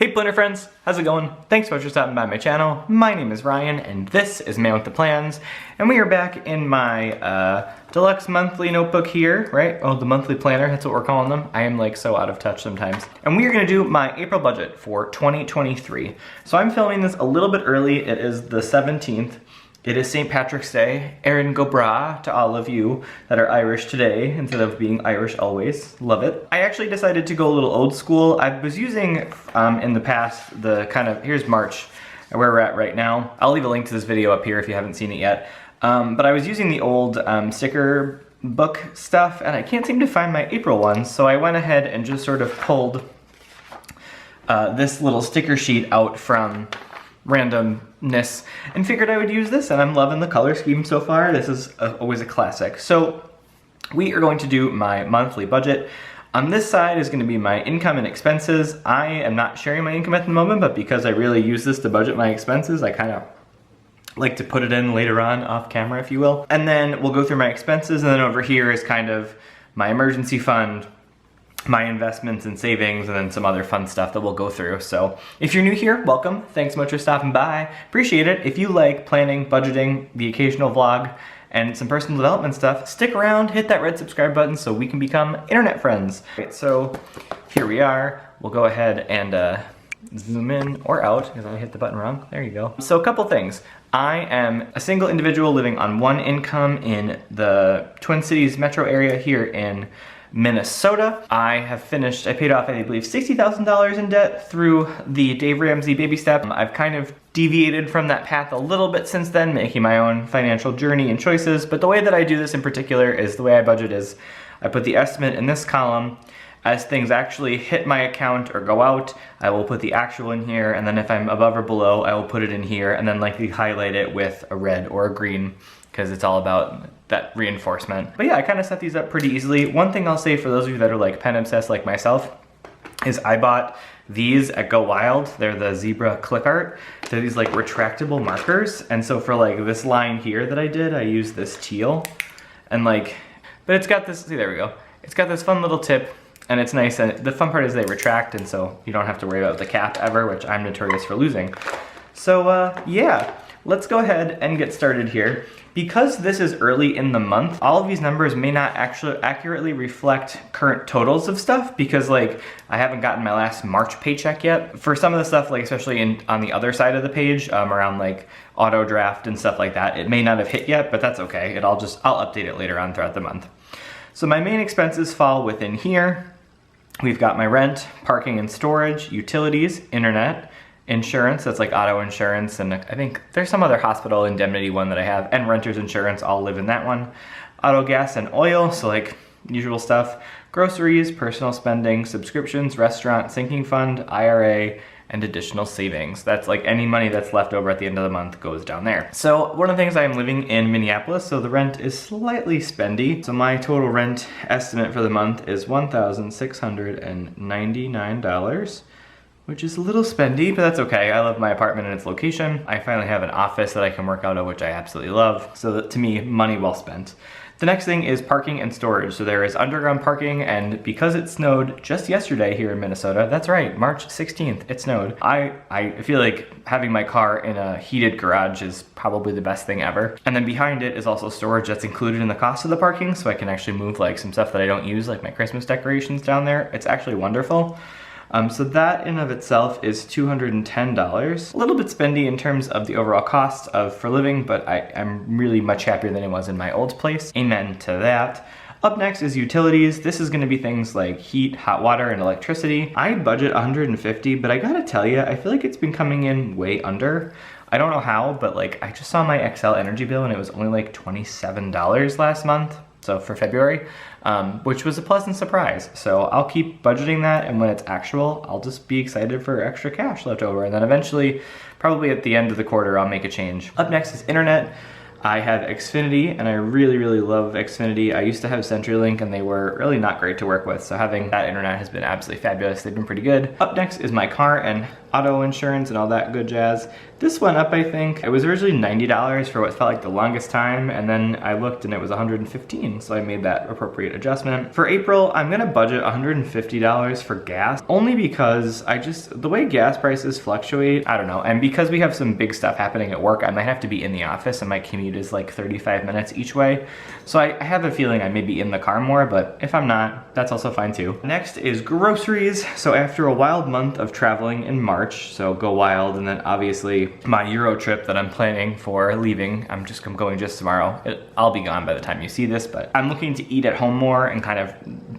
Hey planner friends, how's it going? Thanks so much for stopping by my channel. My name is Ryan and this is Man with the Plans, and we are back in my deluxe monthly notebook here, right? Oh, the monthly planner, that's what we're calling them. I am like so out of touch sometimes. And we are gonna do my April budget for 2023. So I'm filming this a little bit early. It is the 17th. It is St. Patrick's Day. Erin Condren to all of you that are Irish today instead of being Irish always. Love it. I actually decided to go a little old school. I was using in the past the kind of, here's March, where we're at right now. I'll leave a link to this video up here if you haven't seen it yet. But I was using the old sticker book stuff and I can't seem to find my April ones. So I went ahead and just sort of pulled this little sticker sheet out from randomness and figured I would use this, and I'm loving the color scheme so far. This is always a classic. So we are going to do my monthly budget. On this side is going to be my income and expenses. I am not sharing my income at the moment, but because I really use this to budget my expenses, I kind of like to put it in later on off camera, if you will. And then we'll go through my expenses, and then over here is kind of my emergency fund, my investments and savings, and then some other fun stuff that we'll go through. So if you're new here, welcome. Thanks so much for stopping by. Appreciate it. If you like planning, budgeting, the occasional vlog, and some personal development stuff, stick around, hit that red subscribe button so we can become internet friends. Right, so here we are. We'll go ahead and zoom in or out because I hit the button wrong. There you go. So a couple things. I am a single individual living on one income in the Twin Cities metro area here in Minnesota. I paid off, I believe, $60,000 in debt through the Dave Ramsey baby step. I've kind of deviated from that path a little bit since then, making my own financial journey and choices. But the way that I do this in particular is the way I budget is I put the estimate in this column. As things actually hit my account or go out, I will put the actual in here, and then if I'm above or below, I will put it in here, and then likely highlight it with a red or a green, because it's all about that reinforcement. But yeah, I kind of set these up pretty easily. One thing I'll say for those of you that are like pen obsessed like myself is I bought these at Go Wild. They're the zebra click art. They're these like retractable markers. And so for like this line here that I did, I used this teal and like, but it's got this, see, there we go. It's got this fun little tip and it's nice. And the fun part is they retract, and so you don't have to worry about the cap ever, which I'm notorious for losing. So yeah, let's go ahead and get started here. Because this is early in the month, all of these numbers may not actually accurately reflect current totals of stuff, because like I haven't gotten my last March paycheck yet. For some of the stuff, like especially on the other side of the page, around like auto draft and stuff like that, it may not have hit yet, but that's okay. I'll update it later on throughout the month. So my main expenses fall within here. We've got my rent, parking and storage, utilities, internet, insurance, that's like auto insurance, and I think there's some other hospital indemnity one that I have, and renter's insurance, all live in that one. Auto, gas, and oil, so like usual stuff. Groceries, personal spending, subscriptions, restaurant, sinking fund, IRA, and additional savings. That's like any money that's left over at the end of the month goes down there. So one of the things, I'm living in Minneapolis, so the rent is slightly spendy. So my total rent estimate for the month is $1,699. which is a little spendy, but that's okay. I love my apartment and its location. I finally have an office that I can work out of, which I absolutely love. So that, to me, money well spent. The next thing is parking and storage. So there is underground parking, and because it snowed just yesterday here in Minnesota, that's right, March 16th, it snowed. I feel like having my car in a heated garage is probably the best thing ever. And then behind it is also storage that's included in the cost of the parking, so I can actually move like some stuff that I don't use, like my Christmas decorations down there. It's actually wonderful. So that in of itself is $210. A little bit spendy in terms of the overall cost for living, but I'm really much happier than it was in my old place. Amen to that. Up next is utilities. This is gonna be things like heat, hot water, and electricity. I budget $150, but I gotta tell you, I feel like it's been coming in way under. I don't know how, but like I just saw my Xcel energy bill and it was only like $27 last month. So for February, which was a pleasant surprise. So I'll keep budgeting that, and when it's actual, I'll just be excited for extra cash left over. And then eventually, probably at the end of the quarter, I'll make a change. Up next is internet. I have Xfinity, and I really, really love Xfinity. I used to have CenturyLink, and they were really not great to work with, so having that internet has been absolutely fabulous. They've been pretty good. Up next is my car, and auto insurance and all that good jazz. This went up, I think. It was originally $90 for what felt like the longest time, and then I looked and it was $115, so I made that appropriate adjustment. For April, I'm gonna budget $150 for gas, only because the way gas prices fluctuate, I don't know, and because we have some big stuff happening at work, I might have to be in the office and my commute is like 35 minutes each way. So I have a feeling I may be in the car more, but if I'm not, that's also fine too. Next is groceries. So after a wild month of traveling in March, so go wild, and then obviously my Euro trip that I'm planning for leaving, I'm going just tomorrow. I'll be gone by the time you see this, but I'm looking to eat at home more, and kind of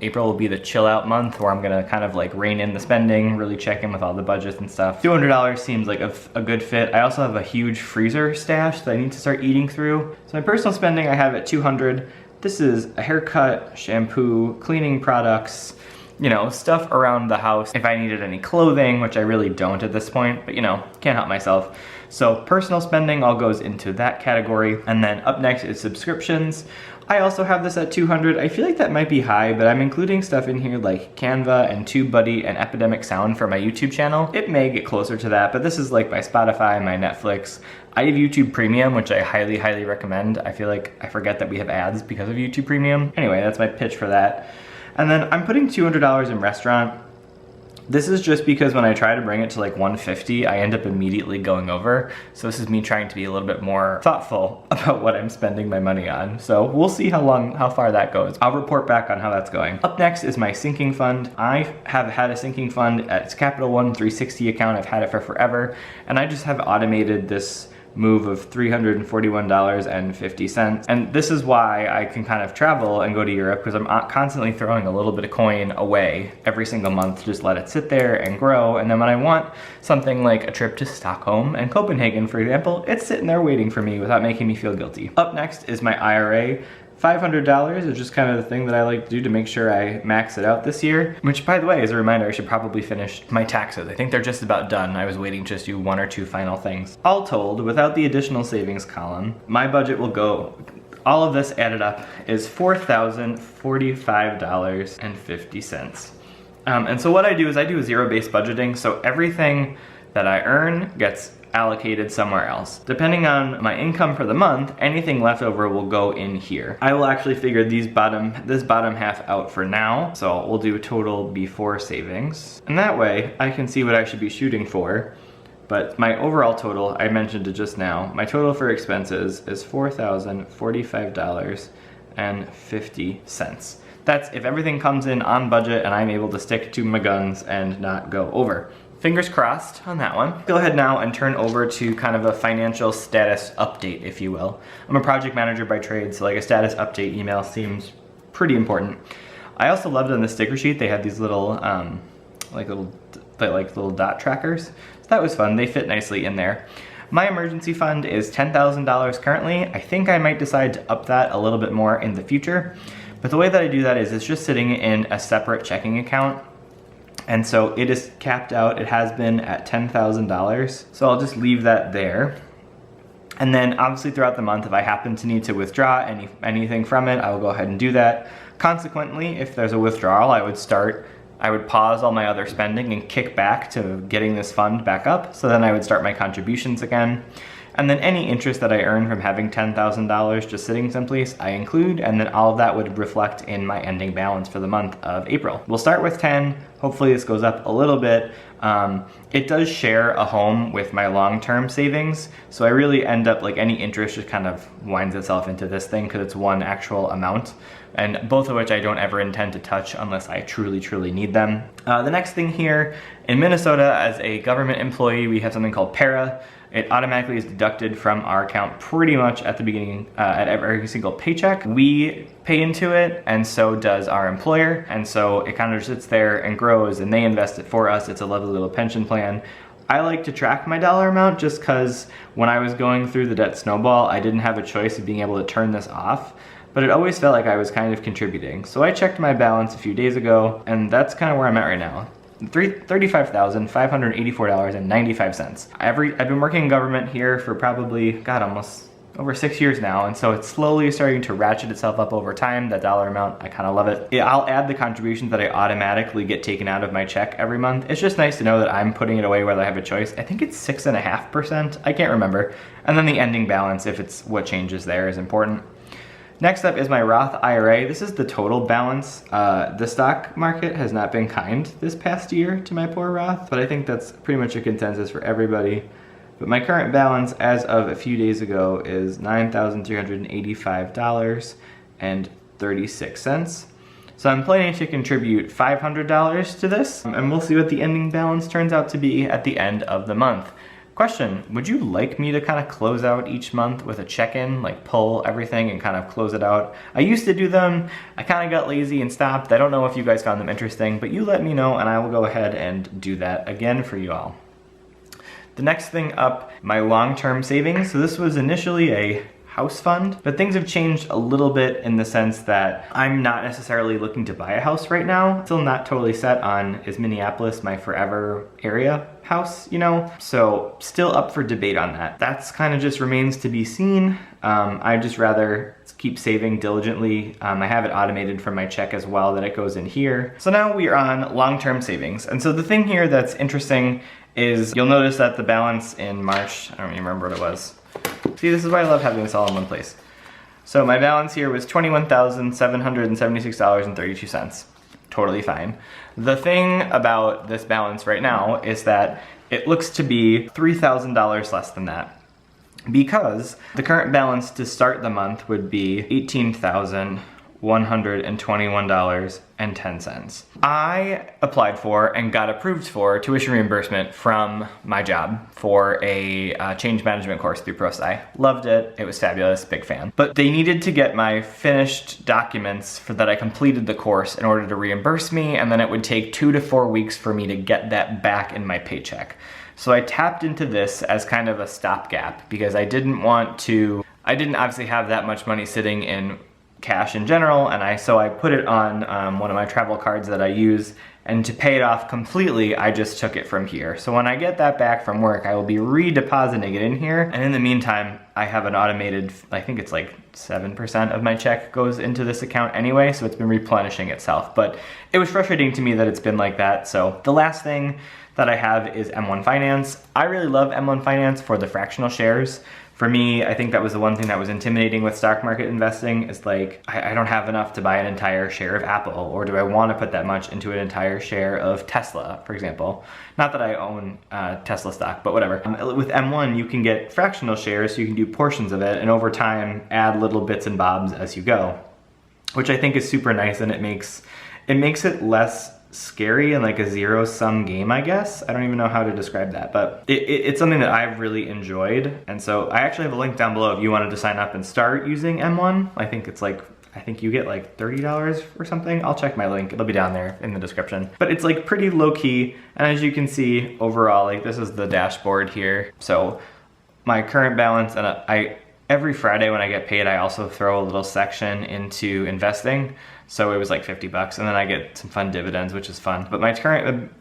April will be the chill out month where I'm gonna kind of like rein in the spending, really check in with all the budgets and stuff. $200 seems like a good fit. I also have a huge freezer stash that I need to start eating through. So my personal spending I have at $200. This is a haircut, shampoo, cleaning products, you know, stuff around the house. If I needed any clothing, which I really don't at this point, but you know, can't help myself. So personal spending all goes into that category. And then up next is subscriptions. I also have this at $200. I feel like that might be high, but I'm including stuff in here like Canva and TubeBuddy and Epidemic Sound for my YouTube channel. It may get closer to that, but this is like my Spotify, my Netflix. I have YouTube Premium, which I highly, highly recommend. I feel like I forget that we have ads because of YouTube Premium. Anyway, that's my pitch for that. And then I'm putting $200 in restaurant. This is just because when I try to bring it to like $150, I end up immediately going over. So this is me trying to be a little bit more thoughtful about what I'm spending my money on. So we'll see how far that goes. I'll report back on how that's going. Up next is my sinking fund. I have had a sinking fund at Capital One 360 account. I've had it for forever. And I just have automated this move of $341.50. And this is why I can kind of travel and go to Europe, because I'm constantly throwing a little bit of coin away every single month, just let it sit there and grow. And then when I want something like a trip to Stockholm and Copenhagen, for example, it's sitting there waiting for me without making me feel guilty. Up next is my IRA. $500 is just kind of the thing that I like to do to make sure I max it out this year, which by the way, as a reminder, I should probably finish my taxes. I think they're just about done. I was waiting to just do one or two final things. All told, without the additional savings column, my budget will go, all of this added up is $4,045.50. And so what I do is I do a zero-based budgeting, so everything that I earn gets allocated somewhere else. Depending on my income for the month, anything left over will go in here. I will actually figure this bottom half out for now, so we'll do total before savings. And that way, I can see what I should be shooting for. But my overall total, I mentioned it just now, my total for expenses is $4,045.50. That's if everything comes in on budget and I'm able to stick to my guns and not go over. Fingers crossed on that one. Go ahead now and turn over to kind of a financial status update, if you will. I'm a project manager by trade, so like a status update email seems pretty important. I also loved on the sticker sheet, they had these little, little dot trackers. So that was fun, they fit nicely in there. My emergency fund is $10,000 currently. I think I might decide to up that a little bit more in the future. But the way that I do that is it's just sitting in a separate checking account. And so it is capped out, it has been at $10,000. So I'll just leave that there. And then obviously throughout the month, if I happen to need to withdraw anything from it, I will go ahead and do that. Consequently, if there's a withdrawal, I would pause all my other spending and kick back to getting this fund back up. So then I would start my contributions again. And then any interest that I earn from having $10,000 just sitting someplace, I include, and then all of that would reflect in my ending balance for the month of April. We'll start with 10. Hopefully this goes up a little bit. It does share a home with my long-term savings, so I really end up, like, any interest just kind of winds itself into this thing because it's one actual amount, and both of which I don't ever intend to touch unless I truly, truly need them. The next thing here, in Minnesota, as a government employee, we have something called PARA. It automatically is deducted from our account pretty much at the beginning, at every single paycheck. We pay into it, and so does our employer, and so it kind of sits there and grows, and they invest it for us. It's a lovely little pension plan. I like to track my dollar amount just because when I was going through the debt snowball, I didn't have a choice of being able to turn this off, but it always felt like I was kind of contributing. So I checked my balance a few days ago, and that's kind of where I'm at right now. $35,584.95. I've been working in government here for probably, God, almost over 6 years now, and so it's slowly starting to ratchet itself up over time, that dollar amount. I kind of love it. I'll add the contributions that I automatically get taken out of my check every month. It's just nice to know that I'm putting it away whether I have a choice. I think it's 6.5%, I can't remember. And then the ending balance, if it's what changes there, is important. Next up is my Roth IRA. This is the total balance. The stock market has not been kind this past year to my poor Roth, but I think that's pretty much a consensus for everybody. But my current balance as of a few days ago is $9,385.36. So I'm planning to contribute $500 to this, and we'll see what the ending balance turns out to be at the end of the month. Question, would you like me to kind of close out each month with a check-in, like pull everything and kind of close it out? I used to do them, I kind of got lazy and stopped. I don't know if you guys found them interesting, but you let me know and I will go ahead and do that again for you all. The next thing up, my long-term savings. So this was initially a house fund, but things have changed a little bit in the sense that I'm not necessarily looking to buy a house right now. Still not totally set on, is Minneapolis my forever area house, you know? So still up for debate on that. That's kind of just remains to be seen. I'd just rather keep saving diligently. I have it automated from my check as well that it goes in here. So now we are on long-term savings. And so the thing here that's interesting is you'll notice that the balance in March, I don't even remember what it was. See, this is why I love having this all in one place. So my balance here was $21,776.32. Totally fine. The thing about this balance right now is that it looks to be $3,000 less than that, because the current balance to start the month would be $18,121.10. I applied for and got approved for tuition reimbursement from my job for a change management course through ProSci. Loved it, it was fabulous, big fan. But they needed to get my finished documents for that I completed the course in order to reimburse me, and then it would take 2 to 4 weeks for me to get that back in my paycheck. So I tapped into this as kind of a stopgap because I didn't obviously have that much money sitting in cash in general, and so I put it on one of my travel cards that I use, and to pay it off completely, I just took it from here. So when I get that back from work, I will be redepositing it in here, and in the meantime, I have an automated, I think it's like 7% of my check goes into this account anyway, so it's been replenishing itself. But it was frustrating to me that it's been like that. So the last thing that I have is M1 Finance. I really love M1 Finance for the fractional shares. For me, I think that was the one thing that was intimidating with stock market investing, is like, I don't have enough to buy an entire share of Apple, or do I want to put that much into an entire share of Tesla, for example? Not that I own Tesla stock, but whatever. With M1, you can get fractional shares, so you can do portions of it, and over time, add little bits and bobs as you go, which I think is super nice, and it makes it less scary and like a zero-sum game, I guess. I don't even know how to describe that, but it's something that I've really enjoyed. And so I actually have a link down below if you wanted to sign up and start using M1. I think you get like $30 or something. I'll check my link, it'll be down there in the description. But it's like pretty low-key, and as you can see overall, like this is the dashboard here. So my current balance, and every Friday when I get paid, I also throw a little section into investing. So it was like 50 bucks, and then I get some fun dividends, which is fun. But my current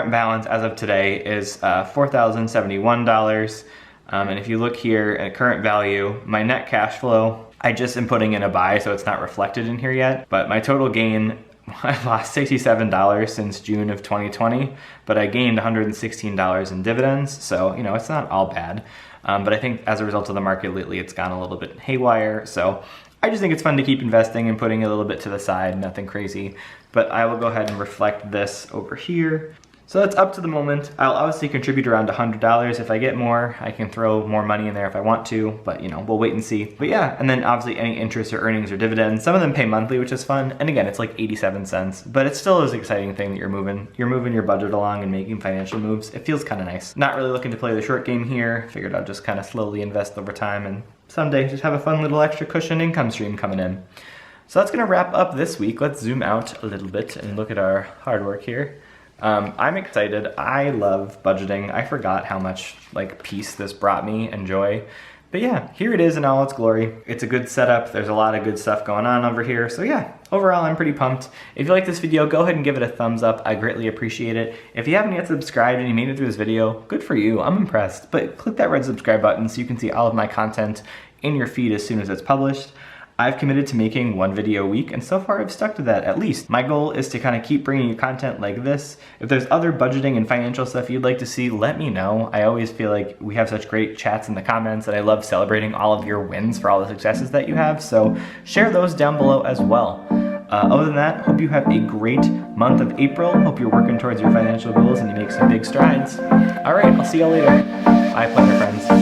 balance as of today is $4,071. And if you look here at current value, my net cash flow, I just am putting in a buy, so it's not reflected in here yet. But my total gain, I lost $67 since June of 2020, but I gained $116 in dividends. So, you know, it's not all bad. But I think as a result of the market lately, it's gone a little bit haywire. So I just think it's fun to keep investing and putting a little bit to the side, nothing crazy. But I will go ahead and reflect this over here. So that's up to the moment. I'll obviously contribute around $100. If I get more, I can throw more money in there if I want to, but you know, we'll wait and see. But yeah, and then obviously any interest or earnings or dividends, some of them pay monthly, which is fun. And again, it's like 87 cents, but it still is an exciting thing that you're moving your budget along and making financial moves. It feels kind of nice. Not really looking to play the short game here. Figured I'd just kind of slowly invest over time and someday just have a fun little extra cushion income stream coming in. So that's gonna wrap up this week. Let's zoom out a little bit and look at our hard work here. I'm excited. I love budgeting. I forgot how much like peace this brought me and joy. But yeah, here it is in all its glory. It's a good setup. There's a lot of good stuff going on over here. So yeah, overall, I'm pretty pumped. If you like this video, go ahead and give it a thumbs up. I greatly appreciate it. If you haven't yet subscribed and you made it through this video, good for you. I'm impressed. But click that red subscribe button so you can see all of my content in your feed as soon as it's published. I've committed to making 1 video a week, and so far I've stuck to that, at least. My goal is to kind of keep bringing you content like this. If there's other budgeting and financial stuff you'd like to see, let me know. I always feel like we have such great chats in the comments, and I love celebrating all of your wins for all the successes that you have, so share those down below as well. Other than that, hope you have a great month of April. Hope you're working towards your financial goals and you make some big strides. All right, I'll see y'all later. Bye, planner friends.